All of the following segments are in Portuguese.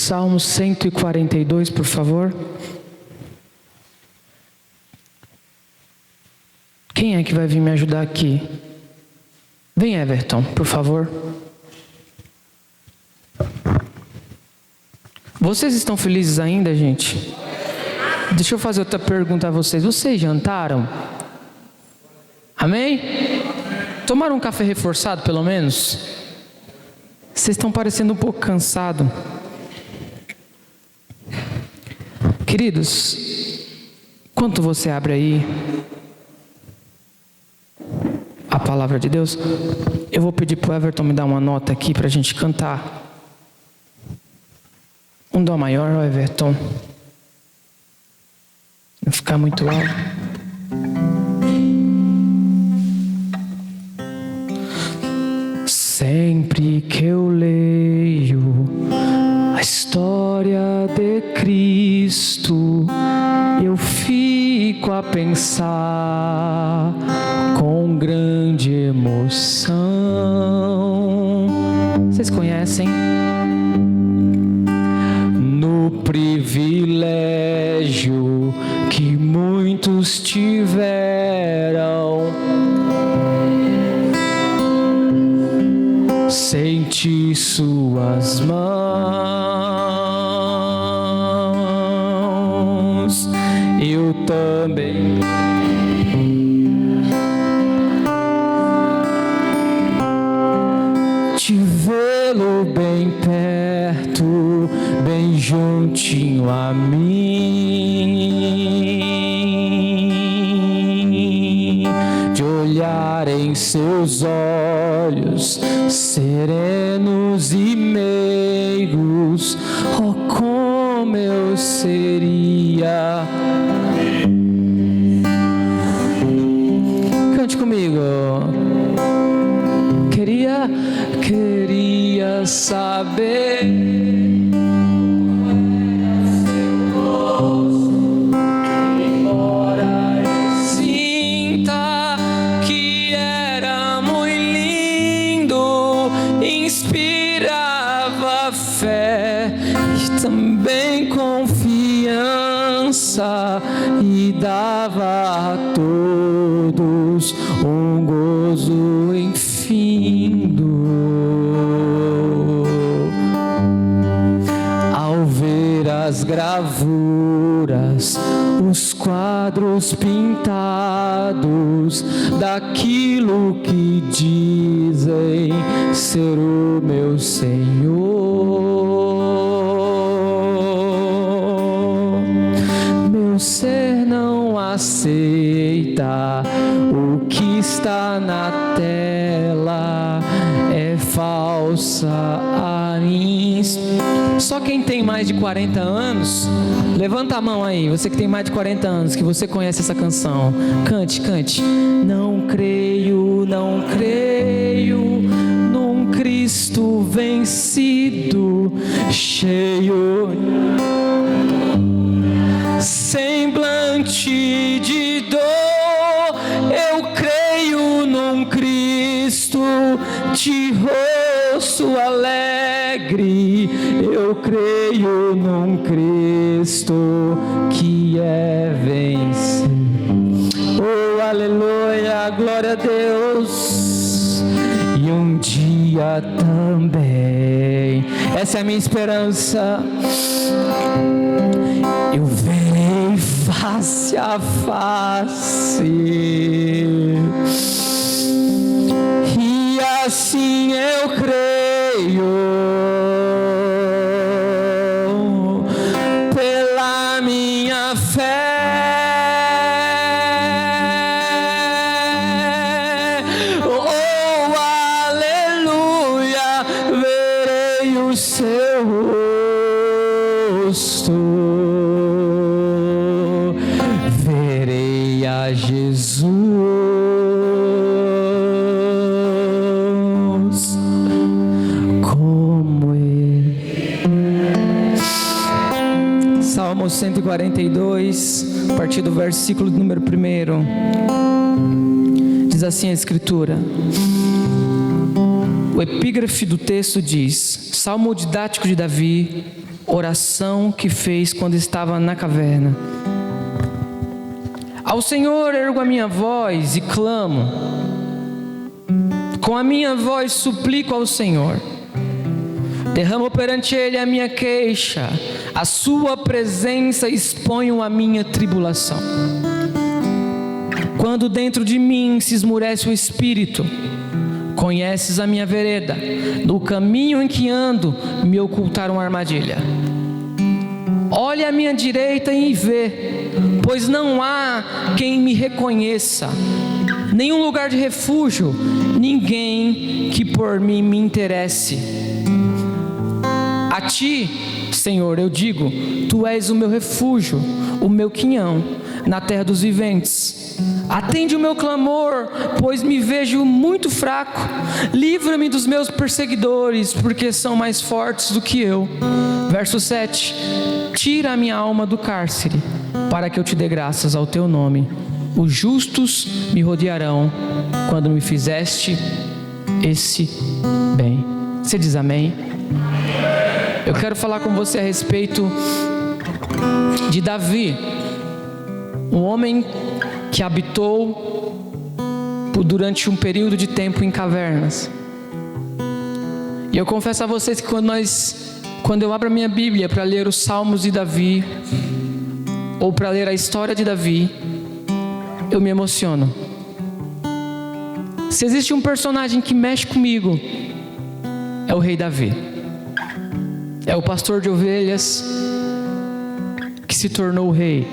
Salmo 142, por favor. Quem é que vai vir me ajudar aqui? Vem, Everton, por favor. Vocês estão felizes ainda, gente? Deixa eu fazer outra pergunta a vocês. Vocês jantaram? Amém? Tomaram um café reforçado, pelo menos? Vocês estão parecendo um pouco cansados. Queridos, enquanto você abre aí a palavra de Deus, eu vou pedir para o Everton me dar uma nota aqui para a gente cantar. Um dó maior, Everton. Não ficar muito alto. Sempre que eu leio a história de Cristo, eu fico a pensar com grande emoção. Vocês conhecem? No privilégio que muitos tiveram, senti suas mãos, eu também. Te vê-lo bem perto, bem juntinho a mim, de olhar em seus olhos serenos e meigos, oh, como eu seria. Cante comigo. Queria saber seu rosto, embora eu sinta que era muito lindo, inspirava fé e também confiança, e dava a todos um gozo infindo. Ao ver as gravuras, os quadros pintados daquilo que dizem ser o meu Senhor, meu ser não aceita o que está na tela, é falsa a Só quem tem mais de 40 anos, levanta a mão aí, você que tem mais de 40 anos, que você conhece essa canção. Cante, cante. Não creio num Cristo vencido, cheio, semblante de dor. Eu creio num Cristo de rosto alegre. Eu creio num Cristo que é vencido. Oh, aleluia, glória a Deus. E um dia também, essa é a minha esperança, eu verei face a face, e assim eu creio, pela minha fé. Oh, aleluia, verei o seu rosto, verei a Jesus como Ele. Salmo 142, a partir do versículo número 1, diz assim a Escritura. O epígrafe do texto diz: Salmo didático de Davi, oração que fez quando estava na caverna. Ao Senhor ergo a minha voz e clamo, com a minha voz suplico ao Senhor. Derramo perante Ele a minha queixa, a sua presença exponho a minha tribulação. Quando dentro de mim se esmurece o espírito, conheces a minha vereda, no caminho em que ando me ocultaram uma armadilha. Olhe à minha direita e vê, pois não há quem me reconheça, nenhum lugar de refúgio, ninguém que por mim me interesse. A ti, Senhor, eu digo, tu és o meu refúgio, o meu quinhão na terra dos viventes. Atende o meu clamor, pois me vejo muito fraco. Livra-me dos meus perseguidores, porque são mais fortes do que eu. Verso 7. Tira a minha alma do cárcere, para que eu te dê graças ao teu nome. Os justos me rodearão quando me fizeste esse bem. Você diz amém? Eu quero falar com você a respeito de Davi, um homem que habitou durante um período de tempo em cavernas. E eu confesso a vocês que quando eu abro a minha Bíblia para ler os Salmos de Davi, ou para ler a história de Davi, eu me emociono. Se existe um personagem que mexe comigo, é o rei Davi. É o pastor de ovelhas que se tornou o rei.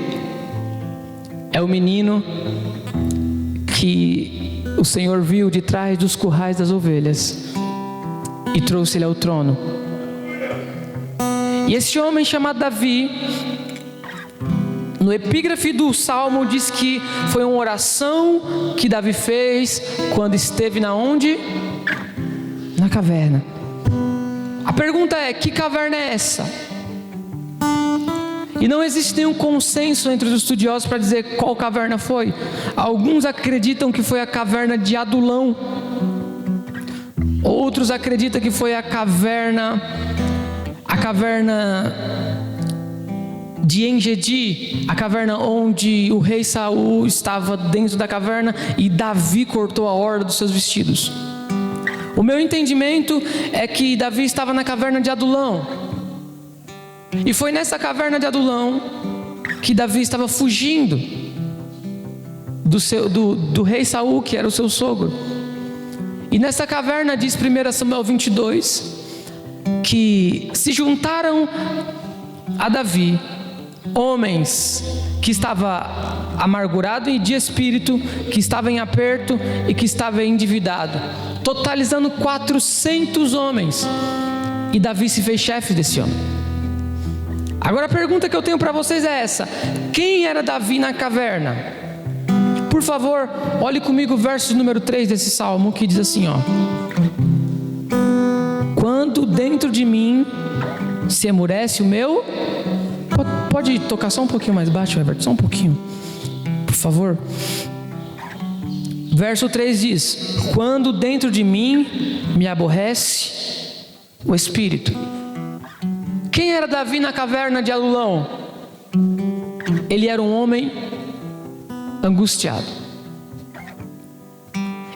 É o menino que o Senhor viu de trás dos currais das ovelhas e trouxe ele ao trono. E esse homem chamado Davi, no epígrafe do Salmo, diz que foi uma oração que Davi fez quando esteve na onde? Na caverna. A pergunta é, que caverna é essa? E não existe nenhum consenso entre os estudiosos para dizer qual caverna foi. Alguns acreditam que foi a caverna de Adulão. Outros acreditam que foi a caverna de En-Gedi, a caverna onde o rei Saul estava dentro da caverna e Davi cortou a orla dos seus vestidos. O meu entendimento é que Davi estava na caverna de Adulão. E foi nessa caverna de Adulão que Davi estava fugindo do rei Saul, que era o seu sogro. E nessa caverna, diz 1 Samuel 22, que se juntaram a Davi homens que estavam amargurados e de espírito, que estavam em aperto e que estavam endividados, totalizando 400 homens. E Davi se fez chefe desse homem. Agora a pergunta que eu tenho para vocês é essa: quem era Davi na caverna? Por favor, olhe comigo o verso número 3 desse salmo, que diz assim, ó: quando dentro de mim se emurece o meu... Pode tocar só um pouquinho mais baixo, Herbert? Só um pouquinho, por favor. Verso 3 diz: quando dentro de mim me aborrece o espírito. Quem era Davi na caverna de Adulão? Ele era um homem angustiado.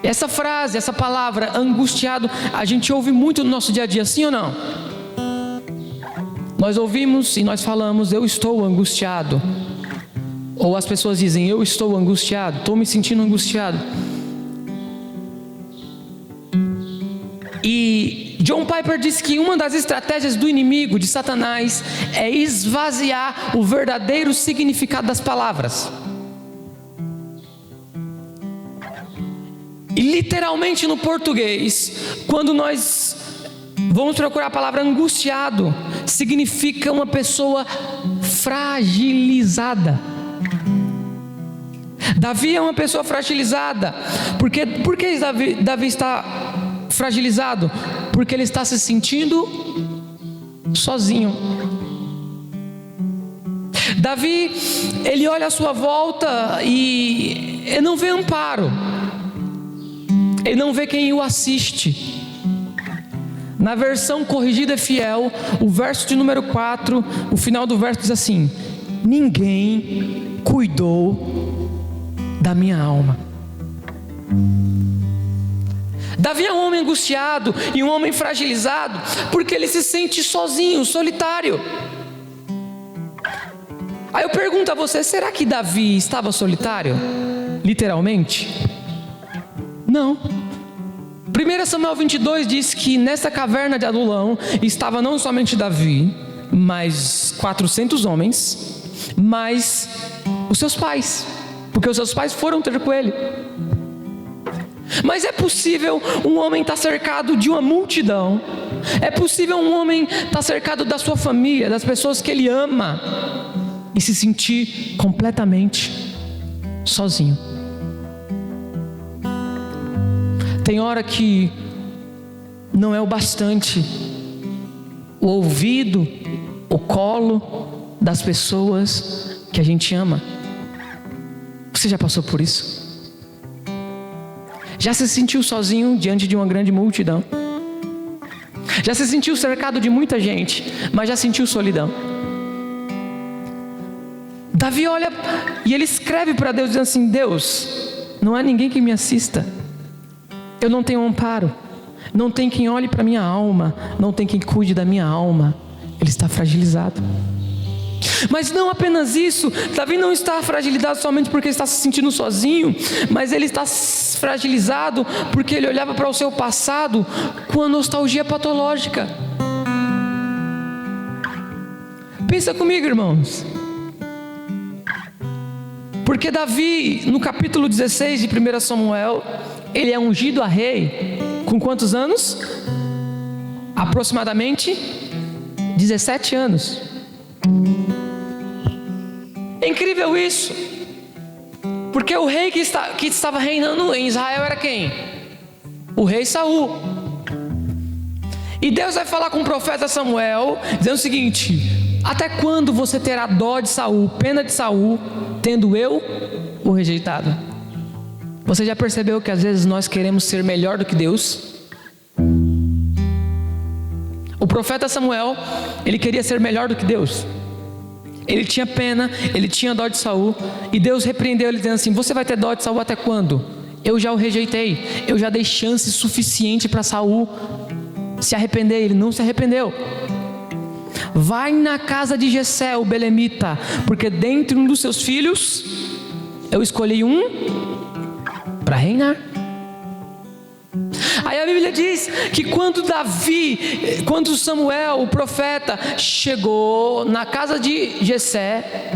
Essa frase, essa palavra angustiado, a gente ouve muito no nosso dia a dia, sim ou não? Nós ouvimos e nós falamos, eu estou angustiado. Ou as pessoas dizem, eu estou angustiado, estou me sentindo angustiado. E John Piper diz que uma das estratégias do inimigo, de Satanás, é esvaziar o verdadeiro significado das palavras. E literalmente no português, quando nós vamos procurar a palavra angustiado, significa uma pessoa fragilizada. Davi é uma pessoa fragilizada. Por que Davi está fragilizado? Porque ele está se sentindo sozinho. Davi, ele olha à sua volta e ele não vê amparo. Ele não vê quem o assiste. Na versão corrigida e fiel, o verso de número 4, o final do verso diz assim: ninguém cuidou da minha alma. Davi é um homem angustiado e um homem fragilizado, porque ele se sente sozinho, solitário. Aí eu pergunto a você, será que Davi estava solitário? Literalmente? Não. 1 Samuel 22 diz que nessa caverna de Adulão estava não somente Davi, mas 400 homens, mais os seus pais, porque os seus pais foram ter com ele. Mas é possível um homem estar cercado de uma multidão, é possível um homem estar cercado da sua família, das pessoas que ele ama, e se sentir completamente sozinho. Tem hora que não é o bastante o ouvido, o colo das pessoas que a gente ama. Você já passou por isso? Já se sentiu sozinho diante de uma grande multidão? Já se sentiu cercado de muita gente, mas já sentiu solidão? Davi olha e ele escreve para Deus dizendo assim: Deus, não há ninguém que me assista, eu não tenho amparo, não tem quem olhe para minha alma, não tem quem cuide da minha alma. Ele está fragilizado. Mas não apenas isso, Davi não está fragilizado somente porque está se sentindo sozinho, mas ele está fragilizado porque ele olhava para o seu passado com a nostalgia patológica. Pensa comigo, irmãos. Porque Davi, no capítulo 16 de 1 Samuel, ele é ungido a rei com quantos anos? Aproximadamente 17 anos. É incrível isso, porque o rei que estava reinando em Israel era quem? O rei Saul. E Deus vai falar com o profeta Samuel, dizendo o seguinte: até quando você terá dó de Saul, pena de Saul, tendo eu o rejeitado? Você já percebeu que às vezes nós queremos ser melhor do que Deus? O profeta Samuel, ele queria ser melhor do que Deus. Ele tinha pena, ele tinha dó de Saul, e Deus repreendeu ele dizendo assim: você vai ter dó de Saul até quando? Eu já o rejeitei, eu já dei chance suficiente para Saul se arrepender. Ele não se arrependeu. Vai na casa de Jessé, o belemita, porque dentre um dos seus filhos eu escolhi um para reinar. Aí a Bíblia diz que quando Samuel, o profeta, chegou na casa de Jessé,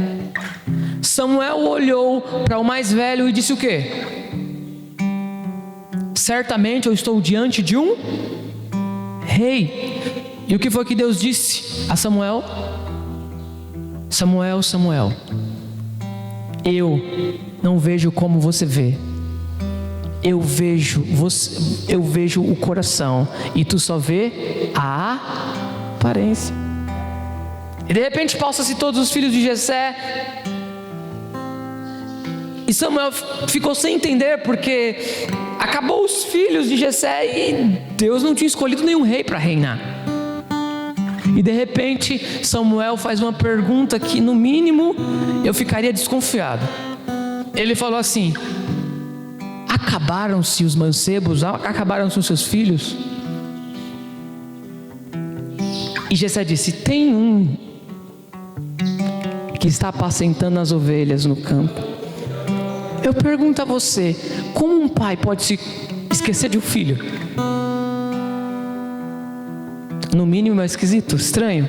Samuel olhou para o mais velho e disse o quê? Certamente eu estou diante de um rei. E o que foi que Deus disse a Samuel? Samuel, Samuel, eu não vejo como você vê. Eu vejo o coração, e tu só vê a aparência. E de repente passa-se todos os filhos de Jessé, e Samuel ficou sem entender, porque acabou os filhos de Jessé e Deus não tinha escolhido nenhum rei para reinar. E de repente Samuel faz uma pergunta que no mínimo eu ficaria desconfiado. Ele falou assim: acabaram-se os mancebos? Acabaram-se os seus filhos? E Jessé disse: tem um que está apacentando as ovelhas no campo. Eu pergunto a você, como um pai pode se esquecer de um filho? No mínimo é esquisito, estranho.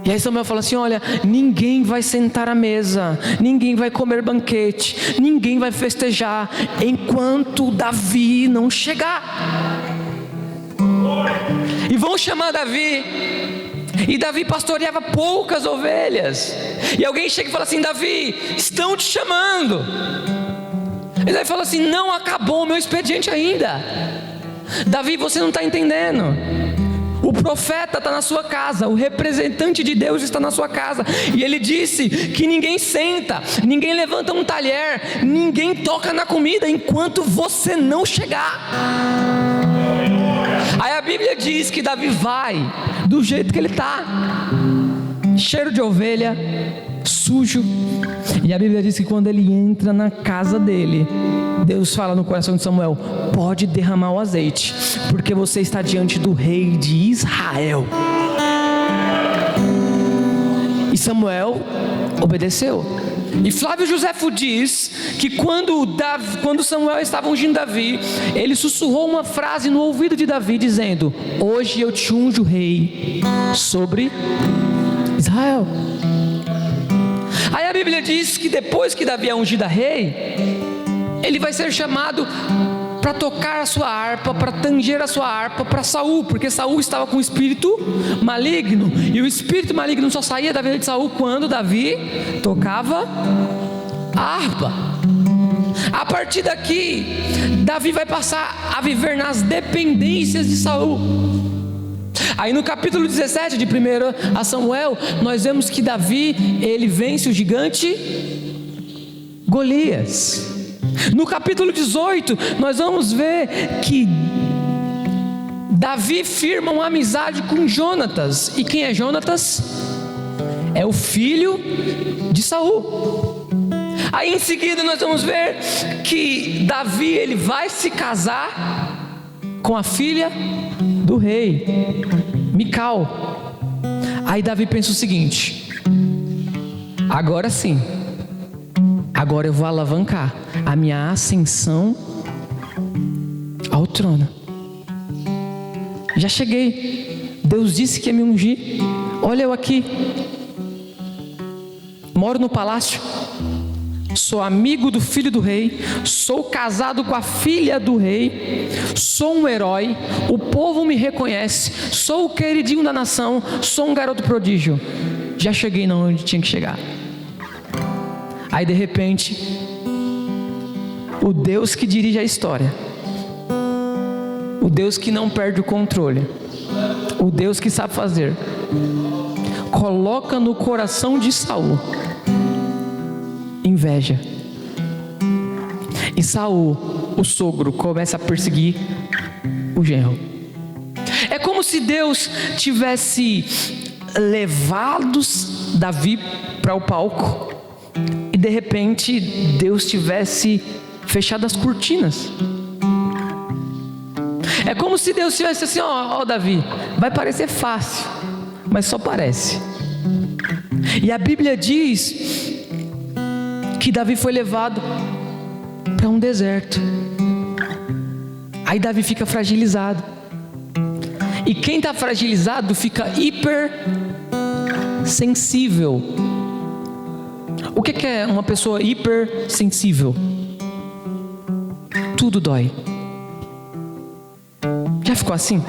E aí Samuel fala assim: olha, ninguém vai sentar à mesa, ninguém vai comer banquete, ninguém vai festejar enquanto Davi não chegar. E vão chamar Davi, e Davi pastoreava poucas ovelhas, e alguém chega e fala assim: Davi, estão te chamando. E Davi fala assim: não acabou o meu expediente ainda. Davi, você não está entendendo. O profeta está na sua casa, o representante de Deus está na sua casa, e ele disse que ninguém senta, ninguém levanta um talher, ninguém toca na comida enquanto você não chegar. Aí a Bíblia diz que Davi vai do jeito que ele está, cheiro de ovelha, sujo. E a Bíblia diz que quando ele entra na casa dele, Deus fala no coração de Samuel: pode derramar o azeite, porque você está diante do rei de Israel. E Samuel obedeceu. E Flávio Joséfo diz que quando Samuel estava ungindo Davi, ele sussurrou uma frase no ouvido de Davi, dizendo: hoje eu te unjo rei sobre Israel. Aí a Bíblia diz que depois que Davi é ungido a rei, ele vai ser chamado para tocar a sua harpa, para tanger a sua harpa para Saul, porque Saul estava com um espírito maligno, e o espírito maligno só saía da vida de Saul quando Davi tocava a harpa. A partir daqui, Davi vai passar a viver nas dependências de Saul. Aí no capítulo 17 de 1 Samuel, nós vemos que Davi, ele vence o gigante Golias. No capítulo 18, nós vamos ver que Davi firma uma amizade com Jonatas. E quem é Jonatas? É o filho de Saul. Aí em seguida nós vamos ver que Davi, ele vai se casar com a filha do rei, Mical. Aí Davi pensa o seguinte: agora sim, agora eu vou alavancar a minha ascensão ao trono. Já cheguei. Deus disse que ia me ungir. Olha eu aqui. Moro no palácio. Sou amigo do filho do rei. Sou casado com a filha do rei. Sou um herói. O povo me reconhece. Sou o queridinho da nação. Sou um garoto prodígio. Já cheguei onde tinha que chegar. Aí de repente, o Deus que dirige a história, o Deus que não perde o controle, o Deus que sabe fazer, coloca no coração de Saul inveja. E Saul, o sogro, começa a perseguir o genro. É como se Deus tivesse levado Davi para o palco e de repente Deus tivesse fechado as cortinas. É como se Deus tivesse assim: ó Davi, vai parecer fácil, mas só parece. E a Bíblia diz que Davi foi levado para um deserto. Aí Davi fica fragilizado. E quem está fragilizado fica hipersensível. O que é uma pessoa hipersensível? Tudo dói. Já ficou assim?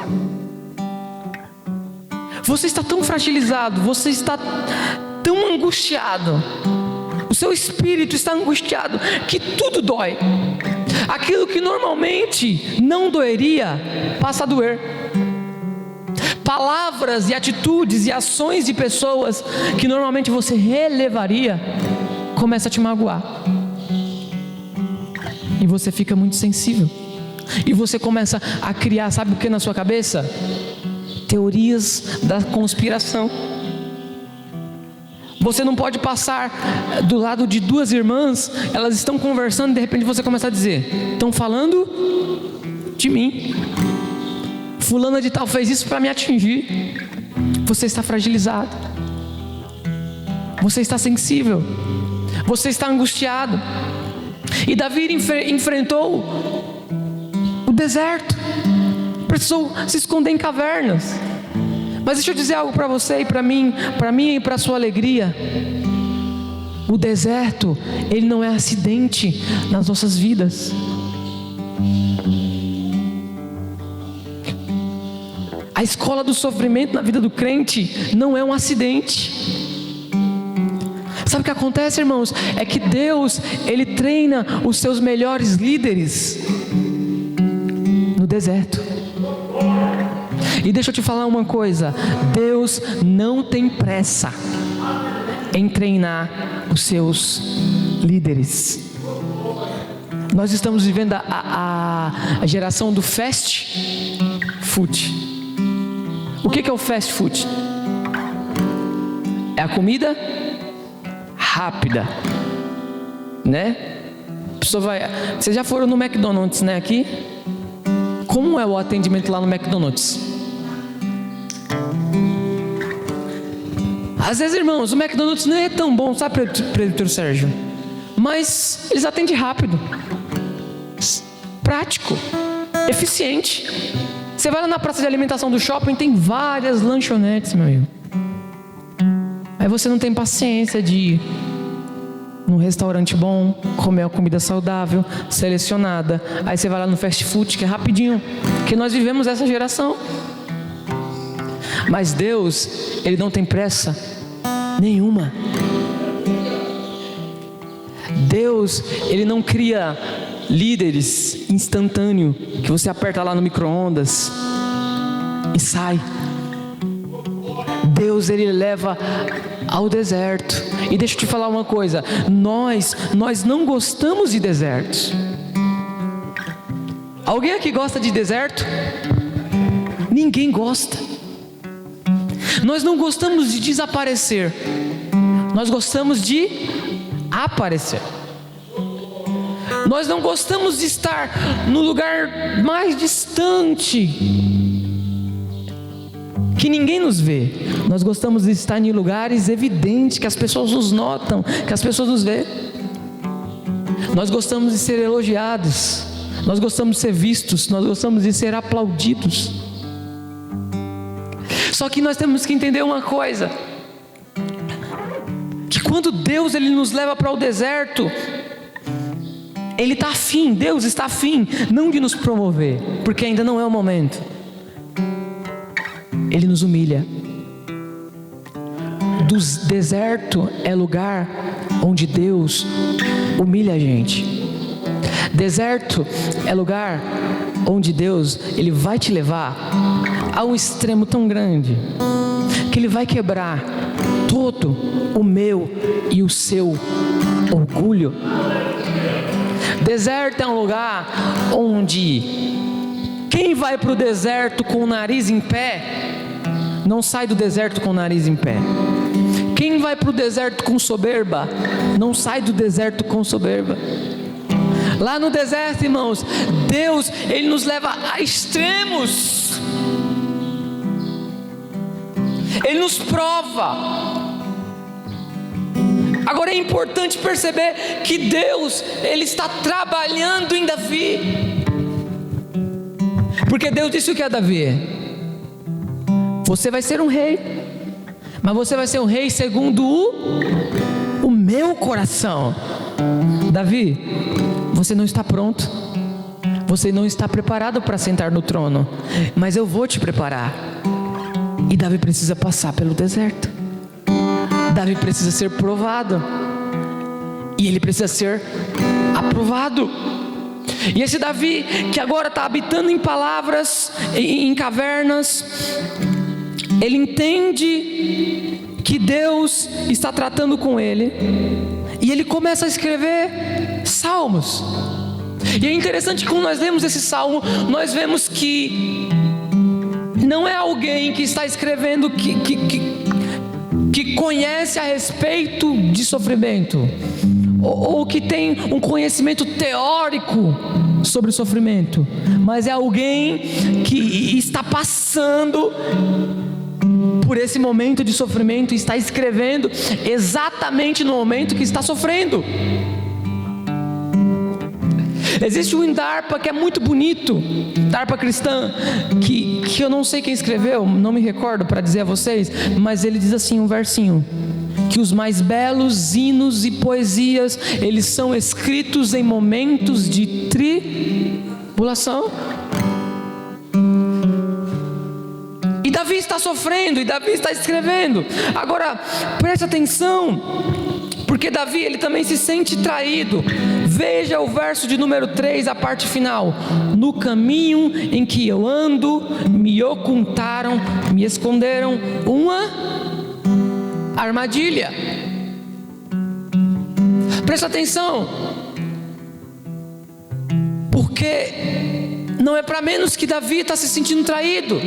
Você está tão fragilizado, você está tão angustiado, o seu espírito está angustiado que tudo dói. Aquilo que normalmente não doeria passa a doer. Palavras e atitudes e ações de pessoas que normalmente você relevaria começa a te magoar. E você fica muito sensível. E você começa a criar, sabe o que na sua cabeça? Teorias da conspiração. Você não pode passar do lado de duas irmãs, elas estão conversando e de repente você começa a dizer: estão falando de mim. Fulana de tal fez isso para me atingir. Você está fragilizado. Você está sensível. Você está angustiado. E Davi enfrentou o deserto. Precisou se esconder em cavernas. Mas deixa eu dizer algo para você e para mim e para a sua alegria. O deserto, ele não é acidente nas nossas vidas. A escola do sofrimento na vida do crente não é um acidente. Sabe o que acontece, irmãos? É que Deus, Ele treina os seus melhores líderes no deserto. E deixa eu te falar uma coisa: Deus não tem pressa em treinar os seus líderes. Nós estamos vivendo a geração do fast food. O que é o fast food? É a comida rápida, né? A pessoa vai... Vocês já foram no McDonald's, né, aqui? Como é o atendimento lá no McDonald's? Às vezes, irmãos, o McDonald's não é tão bom, sabe, Presbítero Sérgio? Mas eles atendem rápido, prático, eficiente. Você vai lá na praça de alimentação do shopping, tem várias lanchonetes, meu amigo. Aí você não tem paciência de ir num restaurante bom, comer uma comida saudável, selecionada. Aí você vai lá no fast food, que é rapidinho, porque nós vivemos essa geração. Mas Deus, Ele não tem pressa nenhuma. Deus, Ele não cria líderes instantâneo, que você aperta lá no micro-ondas e sai. Deus, Ele leva ao deserto. E deixa eu te falar uma coisa, nós não gostamos de desertos. Alguém aqui gosta de deserto? Ninguém gosta. Nós não gostamos de desaparecer, nós gostamos de aparecer. Nós não gostamos de estar no lugar mais distante, que ninguém nos vê. Nós gostamos de estar em lugares evidentes, que as pessoas nos notam, que as pessoas nos vê. Nós gostamos de ser elogiados, nós gostamos de ser vistos, nós gostamos de ser aplaudidos. Só que nós temos que entender uma coisa, que quando Deus, Ele nos leva para o deserto, Ele está afim, Deus está afim, não de nos promover, porque ainda não é o momento. Ele nos humilha. Do deserto é lugar onde Deus humilha a gente. Deserto é lugar onde Deus, Ele vai te levar a um extremo tão grande, que Ele vai quebrar todo o meu e o seu orgulho. Deserto é um lugar onde quem vai para o deserto com o nariz em pé, não sai do deserto com o nariz em pé. Quem vai para o deserto com soberba, não sai do deserto com soberba. Lá no deserto, irmãos, Deus, Ele nos leva a extremos. Ele nos prova. Agora é importante perceber que Deus, Ele está trabalhando em Davi. Porque Deus disse o que a Davi: você vai ser um rei, mas você vai ser um rei segundo o meu coração. Davi, você não está pronto, você não está preparado para sentar no trono, mas eu vou te preparar. E Davi precisa passar pelo deserto. Davi precisa ser provado, e ele precisa ser aprovado. E esse Davi, que agora está habitando em palavras, em cavernas, ele entende que Deus está tratando com ele, e ele começa a escrever salmos. E é interessante que quando nós lemos esse salmo, nós vemos que não é alguém que está escrevendo que conhece a respeito de sofrimento, ou que tem um conhecimento teórico sobre o sofrimento, mas é alguém que está passando por esse momento de sofrimento e está escrevendo exatamente no momento que está sofrendo. Existe um hino da harpa que é muito bonito, da harpa cristã, que eu não sei quem escreveu, não me recordo para dizer a vocês, mas ele diz assim, um versinho: que os mais belos hinos e poesias, eles são escritos em momentos de tribulação. E Davi está sofrendo, e Davi está escrevendo. Agora, preste atenção, porque Davi, ele também se sente traído. Veja o verso de número 3, a parte final: no caminho em que eu ando, me ocultaram, me esconderam uma armadilha. Presta atenção, porque Não é para menos que Davi está se sentindo traído.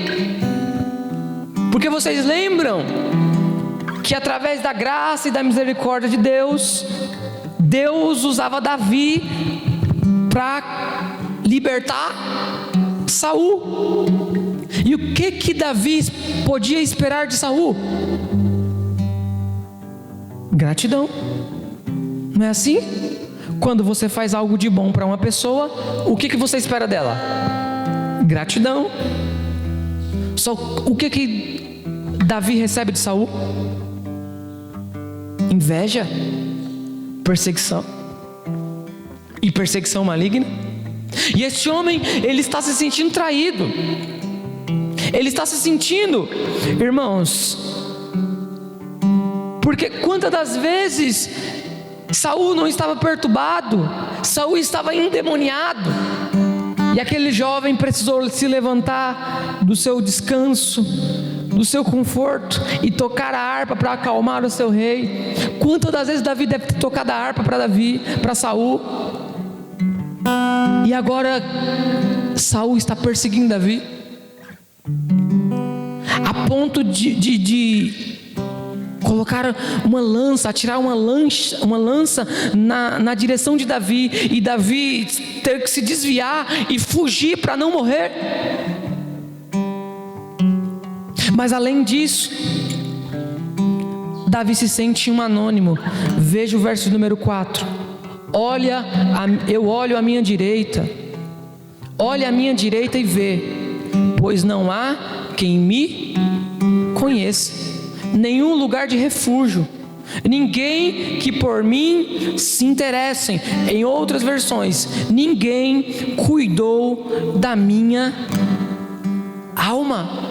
Porque vocês lembram que através da graça e da misericórdia de Deus, Deus usava Davi para libertar Saul. E o que Davi podia esperar de Saul? Gratidão. Não é assim? Quando você faz algo de bom para uma pessoa, o que você espera dela? Gratidão. Só o que Davi recebe de Saul? Inveja, perseguição, e perseguição maligna. E esse homem, ele está se sentindo traído. Ele está se sentindo, irmãos, porque quantas das vezes Saul não estava perturbado, Saul estava endemoniado, e aquele jovem precisou se levantar do seu descanso, do seu conforto, e tocar a harpa para acalmar o seu rei. Quantas das vezes Davi deve ter tocado a harpa para Saul, e agora Saul está perseguindo Davi, a ponto de colocar uma lança, atirar uma lança na direção de Davi, e Davi ter que se desviar e fugir para não morrer. Mas além disso, Davi se sente um anônimo. Veja o verso número 4. Eu olho à minha direita, olha à minha direita e vê, pois não há quem me conheça, nenhum lugar de refúgio, ninguém que por mim se interessem. Em outras versões, ninguém cuidou da minha alma.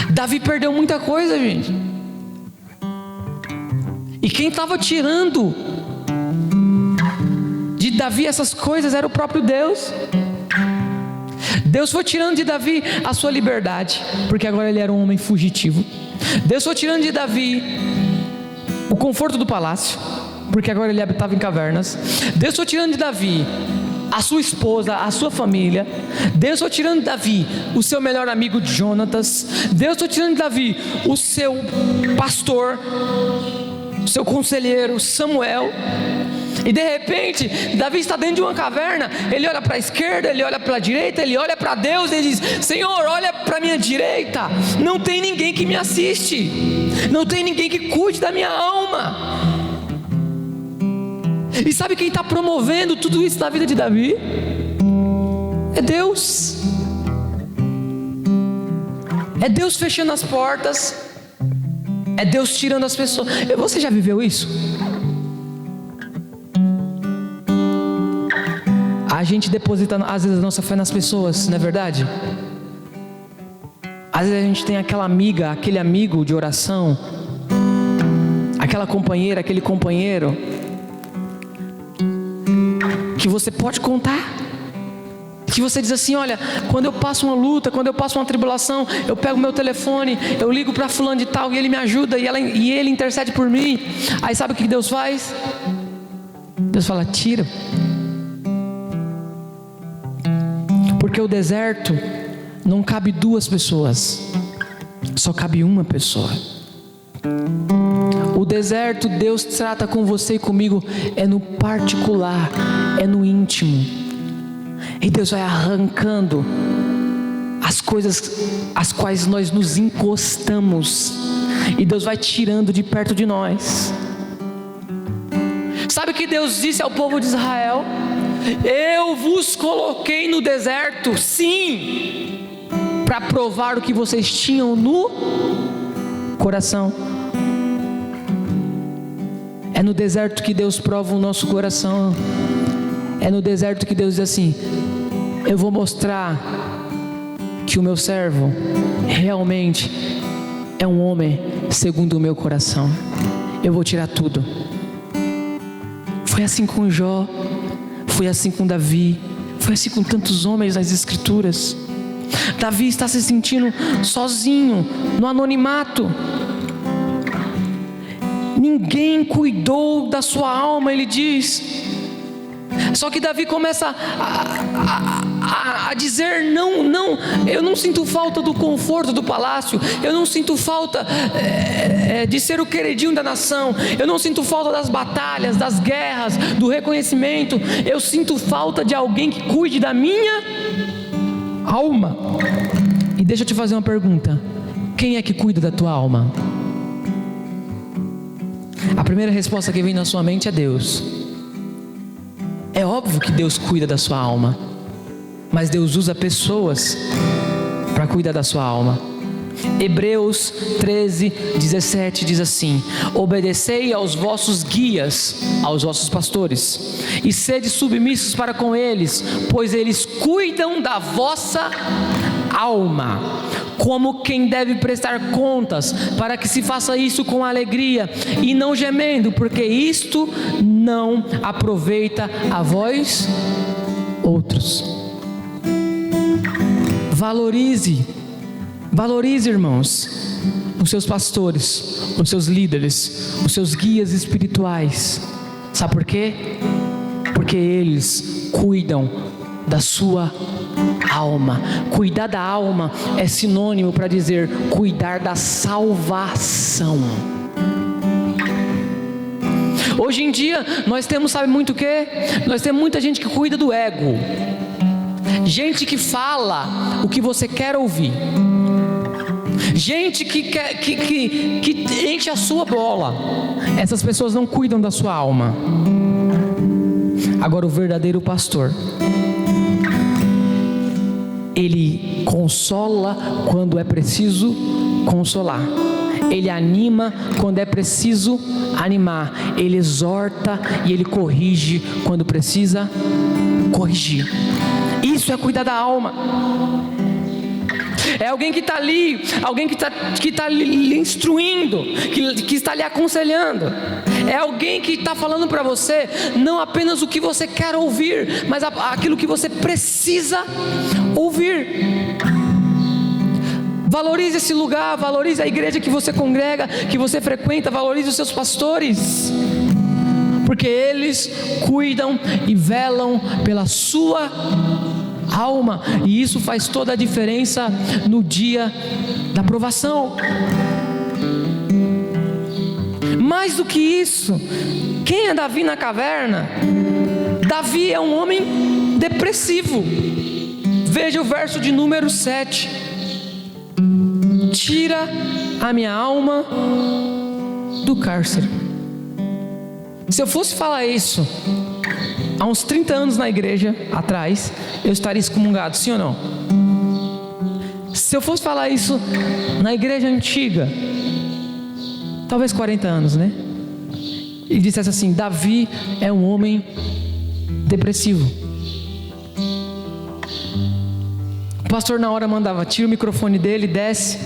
Davi perdeu muita coisa, gente. E quem estava tirando de Davi essas coisas era o próprio Deus. Deus foi tirando de Davi a sua liberdade, porque agora ele era um homem fugitivo. Deus foi tirando de Davi o conforto do palácio, porque agora ele habitava em cavernas. Deus foi tirando de Davi a sua esposa, a sua família. Deus foi tirando de Davi o seu melhor amigo Jonatas. Deus foi tirando de Davi o seu pastor, o seu conselheiro Samuel. E de repente, Davi está dentro de uma caverna. Ele olha para a esquerda, ele olha para a direita, ele olha para Deus e ele diz: Senhor, olha para a minha direita, não tem ninguém que me assiste, não tem ninguém que cuide da minha alma. E sabe quem está promovendo tudo isso na vida de Davi? É Deus. É Deus fechando as portas, é Deus tirando as pessoas. Você já viveu isso? A gente deposita às vezes a nossa fé nas pessoas, não é verdade? Às vezes a gente tem aquela amiga, aquele amigo de oração, aquela companheira, aquele companheiro, que você pode contar, que você diz assim: olha, quando eu passo uma luta, quando eu passo uma tribulação, eu pego meu telefone, eu ligo para fulano de tal, e ele me ajuda, e ele intercede por mim. Aí sabe o que Deus faz? Deus fala: tira. Porque o deserto não cabe duas pessoas, só cabe uma pessoa. O deserto, Deus trata com você e comigo é no particular, é no íntimo. E Deus vai arrancando as coisas às quais nós nos encostamos, e Deus vai tirando de perto de nós. Sabe o que Deus disse ao povo de Israel? Eu vos coloquei no deserto, sim, para provar o que vocês tinham no coração. É no deserto que Deus prova o nosso coração. É no deserto que Deus diz assim: eu vou mostrar que o meu servo realmente é um homem segundo o meu coração. Eu vou tirar tudo. Foi assim com Jó, foi assim com Davi, foi assim com tantos homens nas Escrituras. Davi está se sentindo sozinho, no anonimato. Ninguém cuidou da sua alma, ele diz. Só que Davi começa a dizer: não, eu não sinto falta do conforto do palácio, eu não sinto falta de ser o queridinho da nação, eu não sinto falta das batalhas, das guerras, do reconhecimento. Eu sinto falta de alguém que cuide da minha alma. E deixa eu te fazer uma pergunta: quem é que cuida da tua alma? A primeira resposta que vem na sua mente é Deus. É óbvio que Deus cuida da sua alma, mas Deus usa pessoas para cuidar da sua alma. Hebreus 13:17 diz assim: obedecei aos vossos guias, aos vossos pastores, e sede submissos para com eles, pois eles cuidam da vossa alma, como quem deve prestar contas, para que se faça isso com alegria e não gemendo, porque isto não aproveita a vós outros. Valorize, irmãos, os seus pastores, os seus líderes, os seus guias espirituais. Sabe por quê? Porque eles cuidam da sua alma. Cuidar da alma é sinônimo para dizer cuidar da salvação. Hoje em dia nós temos, sabe muito o quê? Nós temos muita gente que cuida do ego, gente que fala o que você quer ouvir, gente que enche a sua bola. Essas pessoas não cuidam da sua alma. Agora, o verdadeiro pastor, ele consola quando é preciso consolar, ele anima quando é preciso animar, ele exorta e ele corrige quando precisa corrigir. Isso é cuidar da alma. É alguém que está ali, alguém que está lhe instruindo, que está lhe aconselhando. É alguém que está falando para você não apenas o que você quer ouvir, mas aquilo que você precisa ouvir. Valorize esse lugar, valorize a igreja que você congrega, que você frequenta, valorize os seus pastores, porque eles cuidam e velam pela sua alma, e isso faz toda a diferença no dia da provação. Mais do que isso, quem é Davi na caverna? Davi é um homem depressivo. Veja o verso de número 7: tira a minha alma do cárcere. Se eu fosse falar isso há uns 30 anos na igreja atrás, eu estaria excomungado, sim ou não? Se eu fosse falar isso na igreja antiga, talvez 40 anos, né? E dissesse assim: Davi é um homem depressivo. O pastor na hora mandava: tira o microfone dele, desce,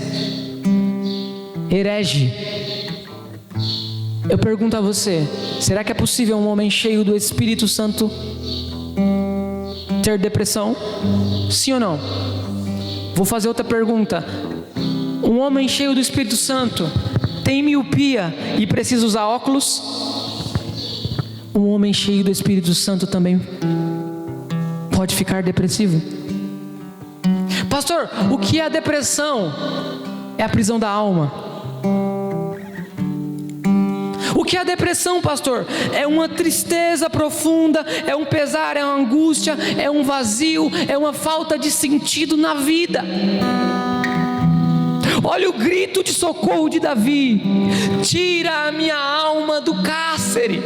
herege. Eu pergunto a você: será que é possível um homem cheio do Espírito Santo ter depressão? Sim ou não? Vou fazer outra pergunta: um homem cheio do Espírito Santo tem miopia e precisa usar óculos? Um homem cheio do Espírito Santo também pode ficar depressivo? Pastor, o que é a depressão? É a prisão da alma. O que é a depressão, pastor? É uma tristeza profunda, é um pesar, é uma angústia, é um vazio, é uma falta de sentido na vida. Olha o grito de socorro de Davi: tira a minha alma do cárcere.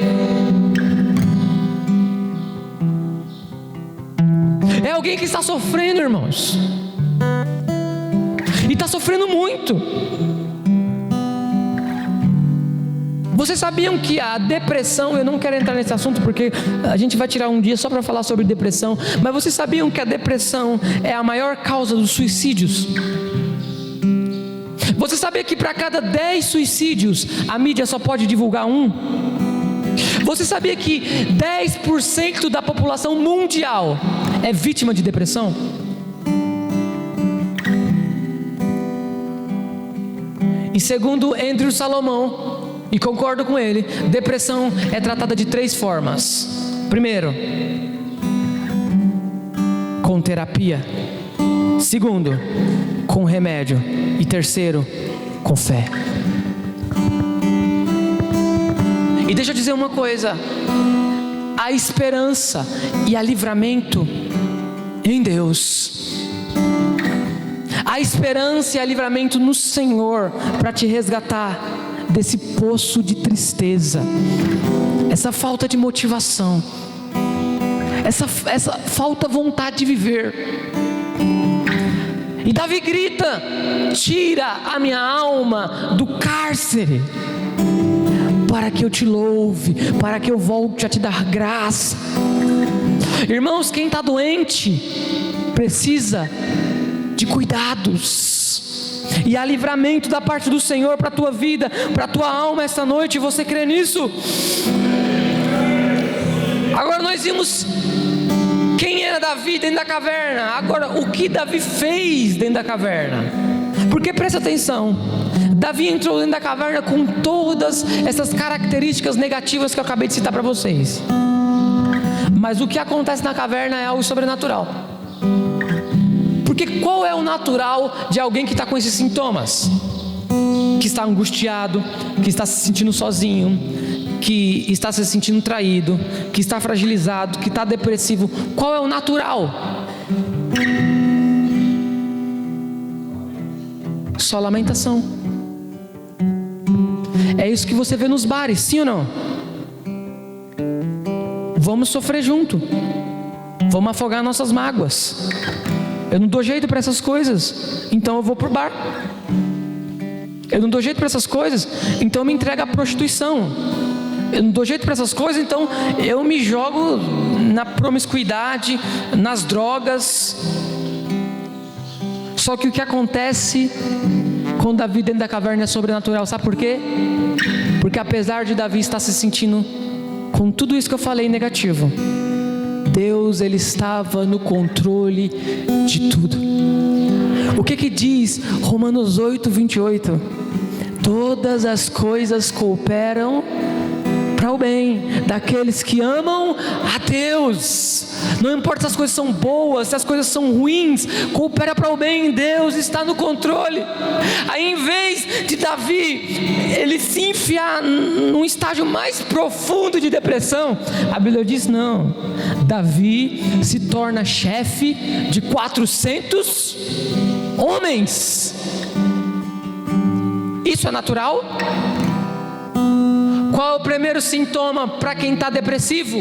É alguém que está sofrendo, irmãos, e está sofrendo muito. Vocês sabiam que a depressão, eu não quero entrar nesse assunto porque a gente vai tirar um dia só para falar sobre depressão, mas vocês sabiam que a depressão é a maior causa dos suicídios? Você sabia que para cada 10 suicídios a mídia só pode divulgar um? Você sabia que 10% da população mundial é vítima de depressão? E segundo Andrew Salomão, E concordo com ele, depressão é tratada de 3 formas. Primeiro, com terapia. Segundo, com remédio. E terceiro, com fé. E deixa eu dizer uma coisa: a esperança e a livramento em Deus. A esperança e a livramento no Senhor para te resgatar desse poço de tristeza, essa falta de motivação, essa falta de vontade de viver. E Davi grita: tira a minha alma do cárcere, para que eu te louve, para que eu volte a te dar graça. Irmãos, quem está doente precisa de cuidados, e há livramento da parte do Senhor para a tua vida, para a tua alma esta noite. Você crê nisso? Agora nós vimos quem era Davi dentro da caverna. Agora, o que Davi fez dentro da caverna? Porque presta atenção, Davi entrou dentro da caverna com todas essas características negativas que eu acabei de citar para vocês. Mas o que acontece na caverna é algo sobrenatural. Porque qual é o natural de alguém que está com esses sintomas? Que está angustiado, que está se sentindo sozinho, que está se sentindo traído, que está fragilizado, que está depressivo. Qual é o natural? Só lamentação. É isso que você vê nos bares, sim ou não? Vamos sofrer junto, vamos afogar nossas mágoas. Eu não dou jeito para essas coisas, então eu vou pro bar. Eu não dou jeito para essas coisas, então eu me entrego à prostituição. Eu não dou jeito para essas coisas, então eu me jogo na promiscuidade, nas drogas. Só que o que acontece com Davi dentro da caverna é sobrenatural. Sabe por quê? Porque apesar de Davi estar se sentindo com tudo isso que eu falei negativo, Deus, Ele estava no controle de tudo. O que diz Romanos 8:28? Todas as coisas cooperam para o bem daqueles que amam a Deus. Não importa se as coisas são boas, se as coisas são ruins, coopera para o bem. Deus está no controle. Aí, em vez de Davi ele se enfiar num estágio mais profundo de depressão, a Bíblia diz não. Davi se torna chefe de 400 homens. Isso é natural? Qual é o primeiro sintoma para quem está depressivo?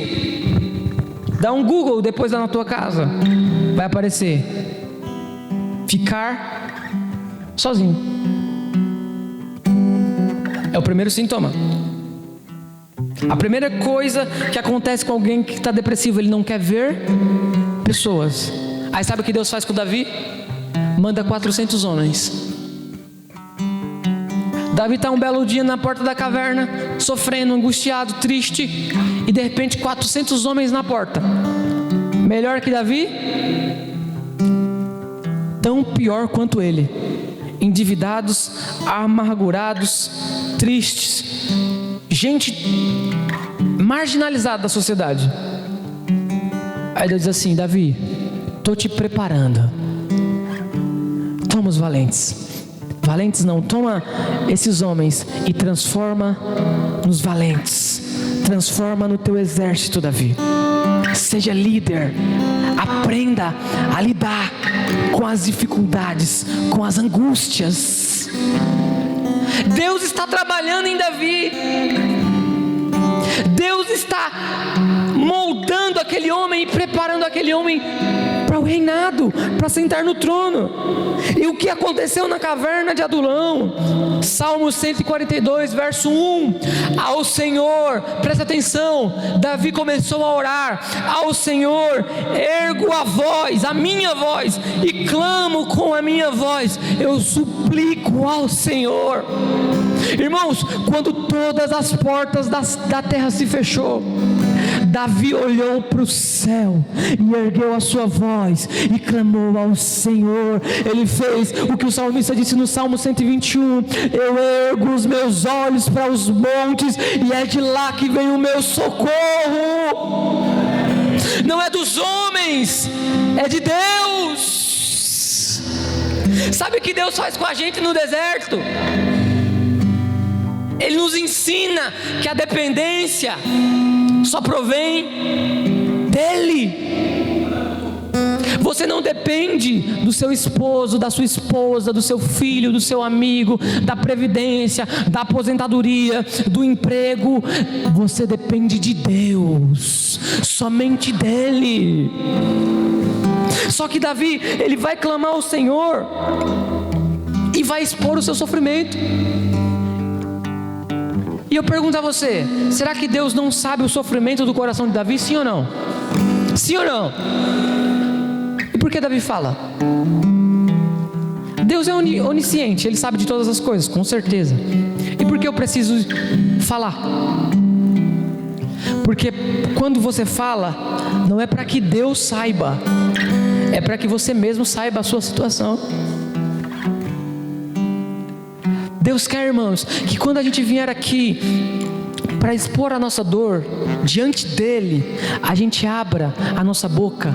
Dá um Google depois lá na tua casa, vai aparecer: ficar sozinho. É o primeiro sintoma. A primeira coisa que acontece com alguém que está depressivo, ele não quer ver pessoas. Aí sabe o que Deus faz com Davi? Manda 400 homens. Davi está um belo dia na porta da caverna, sofrendo, angustiado, triste, e de repente 400 homens na porta. Melhor que Davi? Tão pior quanto ele. Endividados, amargurados, tristes, gente marginalizada da sociedade. Aí Deus diz assim: Davi, estou te preparando. Toma os valentes. Valentes não, toma esses homens e transforma nos valentes. Transforma no teu exército, Davi. Seja líder. Aprenda a lidar com as dificuldades, com as angústias. Deus está trabalhando em Davi. Deus está moldando aquele homem e preparando aquele homem para o reinado, para sentar no trono. E o que aconteceu na caverna de Adulão? Salmo 142, verso 1. Ao Senhor, presta atenção, Davi começou a orar: ao Senhor ergo a voz, a minha voz, e clamo com a minha voz, eu suplico ao Senhor. Irmãos, quando todas as portas da terra se fechou, Davi olhou para o céu e ergueu a sua voz e clamou ao Senhor. Ele fez o que o salmista disse no Salmo 121: eu ergo os meus olhos para os montes e é de lá que vem o meu socorro. Não é dos homens, é de Deus. Sabe o que Deus faz com a gente no deserto? Ele nos ensina que a dependência só provém dEle. Você não depende do seu esposo, da sua esposa, do seu filho, do seu amigo, da previdência, da aposentadoria, do emprego. Você depende de Deus, somente dEle. Só que Davi, ele vai clamar ao Senhor e vai expor o seu sofrimento. E eu pergunto a você, será que Deus não sabe o sofrimento do coração de Davi, sim ou não? Sim ou não? E por que Davi fala? Deus é onisciente, Ele sabe de todas as coisas, com certeza. E por que eu preciso falar? Porque quando você fala, não é para que Deus saiba, é para que você mesmo saiba a sua situação. Deus quer, irmãos, que quando a gente vier aqui para expor a nossa dor diante dEle, a gente abra a nossa boca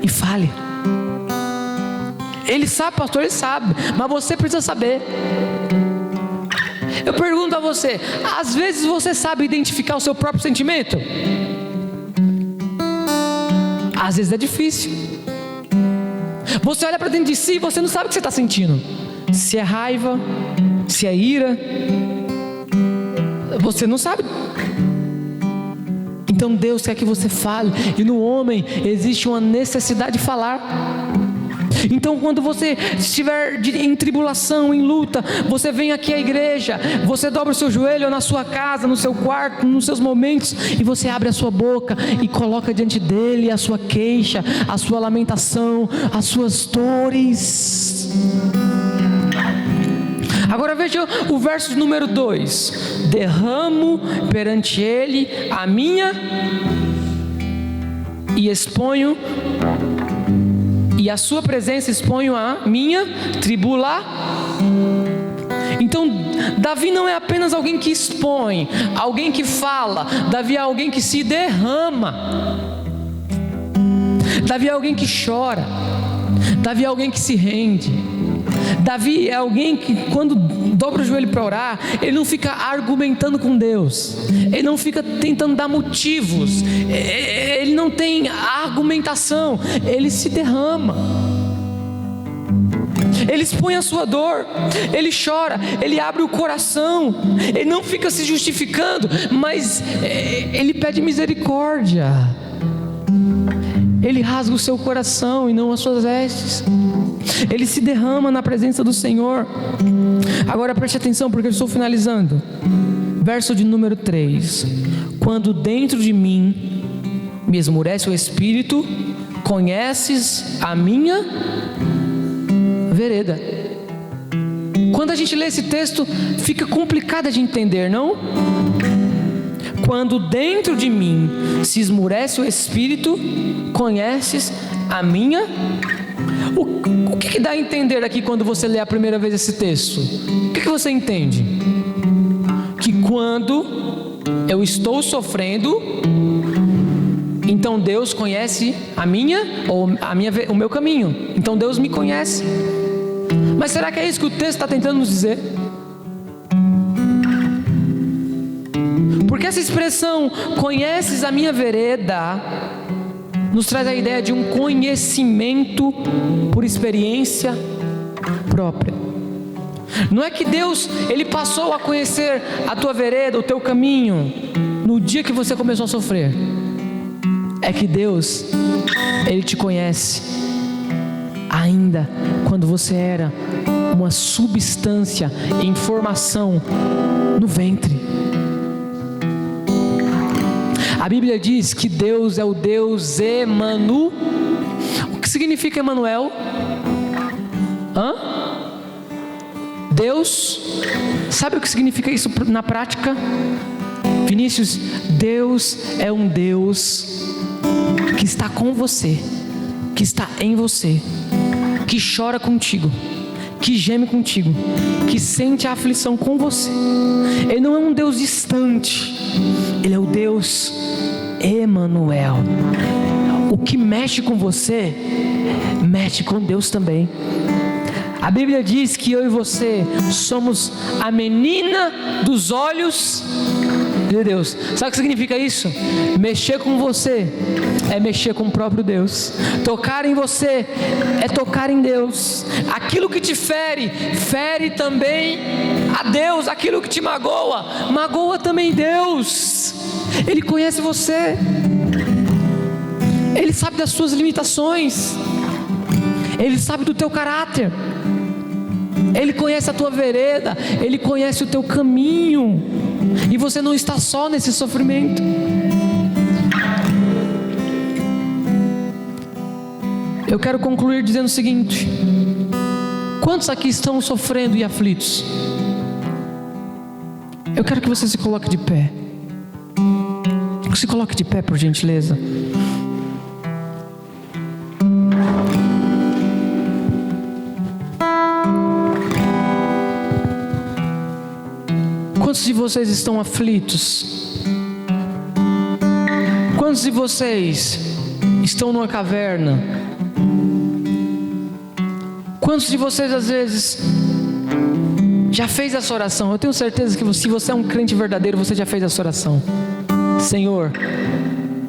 e fale. Ele sabe, pastor, Ele sabe, mas você precisa saber. Eu pergunto a você, às vezes você sabe identificar o seu próprio sentimento? Às vezes é difícil. Você olha para dentro de si e você não sabe o que você está sentindo. Se é raiva, se é ira, você não sabe. Então Deus quer que você fale. E no homem existe uma necessidade de falar. Então quando você estiver em tribulação, em luta, você vem aqui à igreja, você dobra o seu joelho na sua casa, no seu quarto, nos seus momentos, e você abre a sua boca e coloca diante dele a sua queixa, a sua lamentação, as suas dores. Agora veja o verso número 2: derramo perante ele a minha e exponho, e a sua presença exponho a minha tribulação. Então Davi não é apenas alguém que expõe, alguém que fala. Davi é alguém que se derrama. Davi é alguém que chora. Davi é alguém que se rende. Davi é alguém que, quando dobra o joelho para orar, ele não fica argumentando com Deus, ele não fica tentando dar motivos, ele não tem argumentação, ele se derrama, ele expõe a sua dor, ele chora, ele abre o coração, ele não fica se justificando, mas ele pede misericórdia, ele rasga o seu coração e não as suas vestes. Ele se derrama na presença do Senhor. Agora preste atenção, porque eu estou finalizando. Verso de número 3: quando dentro de mim me esmurece o espírito, conheces a minha vereda. Quando a gente lê esse texto, fica complicado de entender, não? Quando dentro de mim se esmurece o espírito, conheces a minha. O que dá a entender aqui quando você lê a primeira vez esse texto? O que você entende? Que quando eu estou sofrendo, então Deus conhece o meu caminho. Então Deus me conhece. Mas será que é isso que o texto está tentando nos dizer? Porque essa expressão, conheces a minha vereda, nos traz a ideia de um conhecimento por experiência própria. Não é que Deus, Ele passou a conhecer a tua vereda, o teu caminho, no dia que você começou a sofrer. É que Deus, Ele te conhece ainda quando você era uma substância em formação no ventre. A Bíblia diz que Deus é o Deus Emanuel. O que significa Emanuel? Deus, sabe o que significa isso na prática? Vinícius, Deus é um Deus que está com você, que está em você, que chora contigo, que geme contigo, que sente a aflição com você. Ele não é um Deus distante, Ele é o Deus Emanuel. O que mexe com você, mexe com Deus também. A Bíblia diz que eu e você somos a menina dos olhos de Deus. Sabe o que significa isso? Mexer com você é mexer com o próprio Deus. Tocar em você é tocar em Deus. Aquilo que te fere, fere também a Deus. Aquilo que te magoa, magoa também Deus. Ele conhece você, Ele sabe das suas limitações, Ele sabe do teu caráter, Ele conhece a tua vereda, Ele conhece o teu caminho, e você não está só nesse sofrimento. Eu quero concluir dizendo o seguinte: quantos aqui estão sofrendo e aflitos? Eu quero que você se coloque de pé. Se coloque de pé, por gentileza. Quantos de vocês estão aflitos? Quantos de vocês estão numa caverna? Quantos de vocês às vezes já fez essa oração? Eu tenho certeza que se você é um crente verdadeiro, você já fez essa oração. Senhor,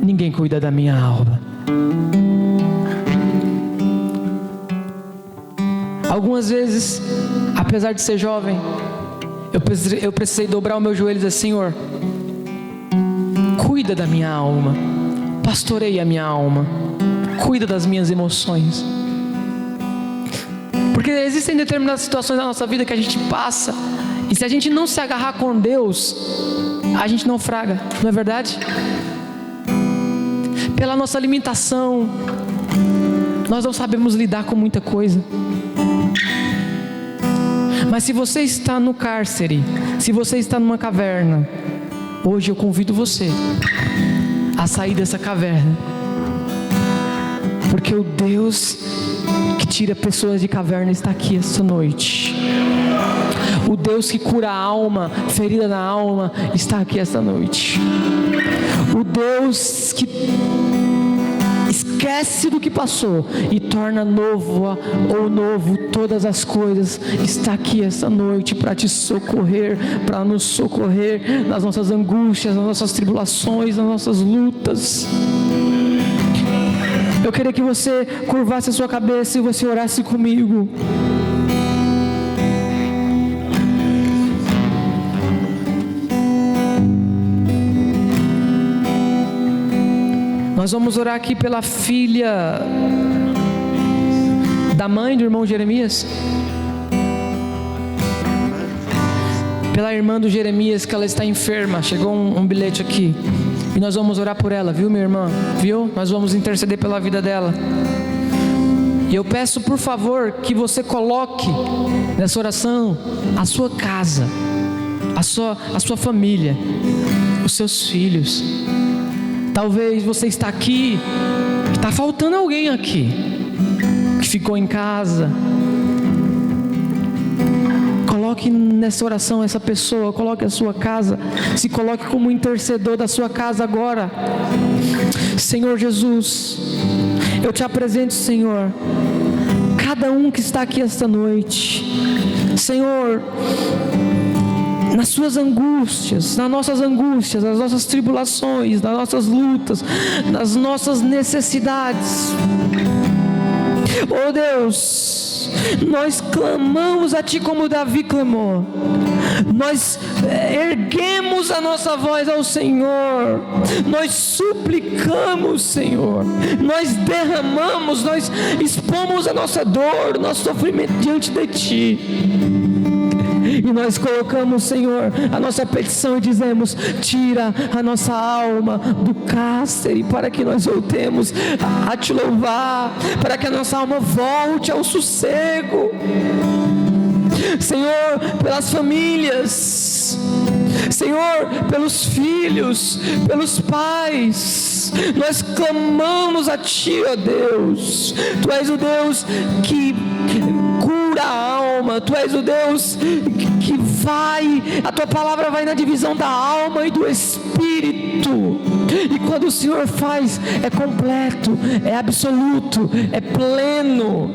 ninguém cuida da minha alma. Algumas vezes, apesar de ser jovem, eu precisei dobrar o meu joelho e dizer: Senhor, cuida da minha alma, pastoreia a minha alma, cuida das minhas emoções. Porque existem determinadas situações na nossa vida que a gente passa, e se a gente não se agarrar com Deus, a gente naufraga, não é verdade? Pela nossa limitação, nós não sabemos lidar com muita coisa. Mas se você está no cárcere, se você está numa caverna, hoje eu convido você a sair dessa caverna, porque o Deus que tira pessoas de caverna está aqui esta noite. O Deus que cura a alma, ferida na alma, está aqui esta noite. O Deus que esquece do que passou e torna novo todas as coisas, está aqui esta noite para te socorrer, para nos socorrer nas nossas angústias, nas nossas tribulações, nas nossas lutas. Eu queria que você curvasse a sua cabeça e você orasse comigo. Nós vamos orar aqui pela filha da mãe do irmão Jeremias, pela irmã do Jeremias, que ela está enferma. Chegou um bilhete aqui e nós vamos orar por ela, viu, minha irmã? Viu? Nós vamos interceder pela vida dela. E eu peço, por favor, que você coloque nessa oração a sua casa, a sua família, os seus filhos. Talvez você está aqui, está faltando alguém aqui, que ficou em casa. Coloque nessa oração essa pessoa, coloque a sua casa, se coloque como intercedor da sua casa agora. Senhor Jesus, eu te apresento, Senhor, cada um que está aqui esta noite. Senhor, nas suas angústias, nas nossas tribulações, nas nossas lutas, nas nossas necessidades. Oh Deus, nós clamamos a Ti como Davi clamou. Nós erguemos a nossa voz ao Senhor. Nós suplicamos, Senhor. Nós derramamos, nós expomos a nossa dor, o nosso sofrimento diante de Ti. E nós colocamos, Senhor, a nossa petição e dizemos: tira a nossa alma do cárcere, para que nós voltemos a Te louvar, para que a nossa alma volte ao sossego. Senhor, pelas famílias, Senhor, pelos filhos, pelos pais, nós clamamos a Ti, ó Deus. Tu és o Deus que cura a alma, Tu és o Deus que vai, a Tua palavra vai na divisão da alma e do espírito, e quando o Senhor faz, é completo, é absoluto, é pleno.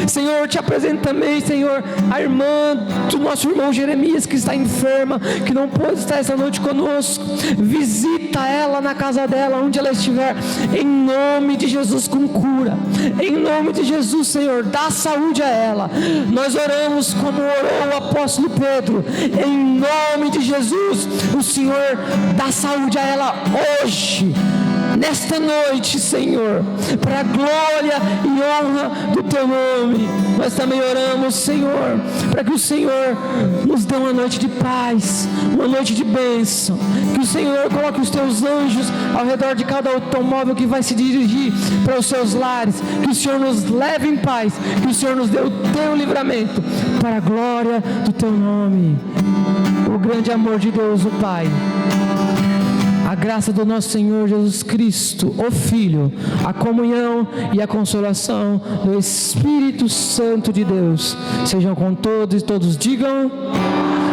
Senhor, te apresento também, Senhor, a irmã do nosso irmão Jeremias, que está enferma, que não pôde estar essa noite conosco. Visita ela na casa dela, onde ela estiver, em nome de Jesus, com cura, em nome de Jesus, Senhor, dá saúde a ela. Nós oramos como orou o apóstolo Pedro, em nome de Jesus. O Senhor dá saúde a ela hoje, nesta noite, Senhor, para a glória e honra do Teu nome. Nós também oramos, Senhor, para que o Senhor nos dê uma noite de paz, uma noite de bênção, que o Senhor coloque os Teus anjos ao redor de cada automóvel que vai se dirigir para os seus lares, que o Senhor nos leve em paz, que o Senhor nos dê o Teu livramento, para a glória do Teu nome. O grande amor de Deus, o Pai, a graça do nosso Senhor Jesus Cristo, o Filho, a comunhão e a consolação do Espírito Santo de Deus, sejam com todos, e todos digam: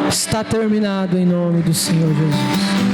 está terminado, em nome do Senhor Jesus.